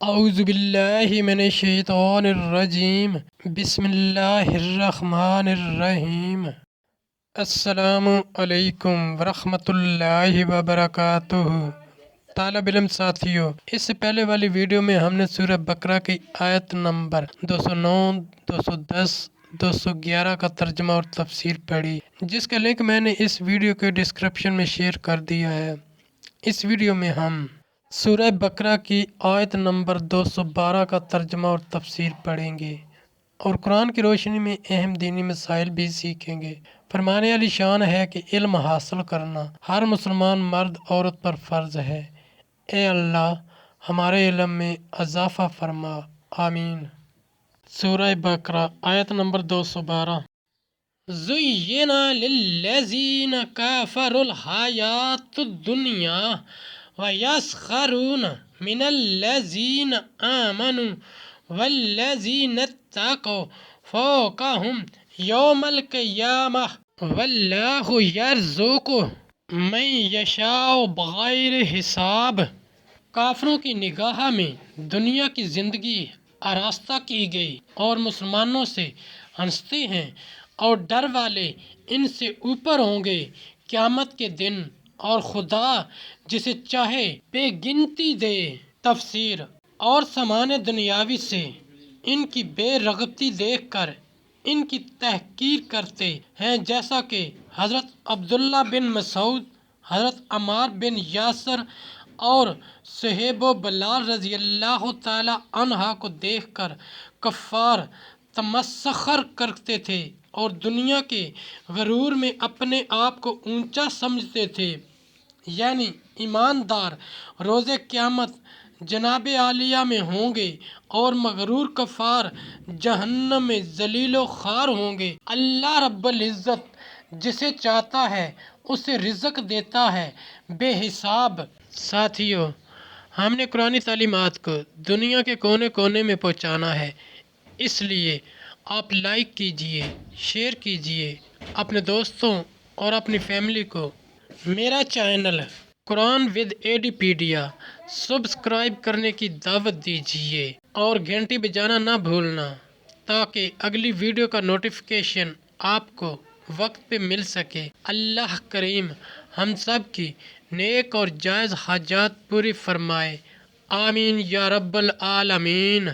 اعوذ باللہ من الشیطان الرجیم بسم اللہ الرحمن الرحیم۔ السلام علیکم ورحمۃ اللہ وبرکاتہ۔ طالب علم ساتھیوں، اس سے پہلے والی ویڈیو میں ہم نے سورہ بقرہ کی آیت نمبر 209، 210، 211 کا ترجمہ اور تفسیر پڑھی، جس کا لنک میں نے اس ویڈیو کے ڈسکرپشن میں شیئر کر دیا ہے۔ اس ویڈیو میں ہم سورہ بقرہ کی آیت نمبر 212 کا ترجمہ اور تفسیر پڑھیں گے اور قرآن کی روشنی میں اہم دینی مسائل بھی سیکھیں گے۔ فرمانے علی شان ہے کہ علم حاصل کرنا ہر مسلمان مرد عورت پر فرض ہے۔ اے اللہ ہمارے علم میں اضافہ فرما، آمین۔ سورہ بقرہ آیت نمبر 212۔ زُيِّنَ لِلَّذِينَ كَفَرُوا الْحَيَاةُ الدُّنْيَا وَيَسْخَرُونَ مِنَ الَّذِينَ آمَنُوا وَالَّذِينَ اتَّقَوْا فَوْقَهُمْ يَوْمَ الْقِيَامَةِ وَاللَّهُ يَرْزُقُ مَن يَشَاءُ بِغَيْرِ حساب۔ کافروں کی نگاہ میں دنیا کی زندگی آراستہ کی گئی اور مسلمانوں سے ہنستے ہیں اور ڈر والے ان سے اوپر ہوں گے قیامت کے دن، اور خدا جسے چاہے بے گنتی دے۔ تفسیر اور سامان دنیاوی سے ان کی بے رغبتی دیکھ کر ان کی تحقیر کرتے ہیں، جیسا کہ حضرت عبداللہ بن مسعود، حضرت عمار بن یاسر اور صہیب و بلال رضی اللہ تعالی عنہ کو دیکھ کر کفار تمسخر کرتے تھے اور دنیا کے غرور میں اپنے آپ کو اونچا سمجھتے تھے، یعنی ایماندار روز قیامت جناب عالیہ میں ہوں گے اور مغرور کفار جہنم میں ذلیل و خوار ہوں گے۔ اللہ رب العزت جسے چاہتا ہے اسے رزق دیتا ہے بے حساب۔ ساتھیوں، ہم نے قرآنی تعلیمات کو دنیا کے کونے کونے میں پہنچانا ہے، اس لیے آپ لائک کیجئے، شیئر کیجئے اپنے دوستوں اور اپنی فیملی کو۔ میرا چینل قرآن ود ایڈیپیڈیا سبسکرائب کرنے کی دعوت دیجئے اور گھنٹی بجانا نہ بھولنا، تاکہ اگلی ویڈیو کا نوٹیفیکیشن آپ کو وقت پہ مل سکے۔ اللہ کریم ہم سب کی نیک اور جائز حاجات پوری فرمائے، آمین یا رب العالمین۔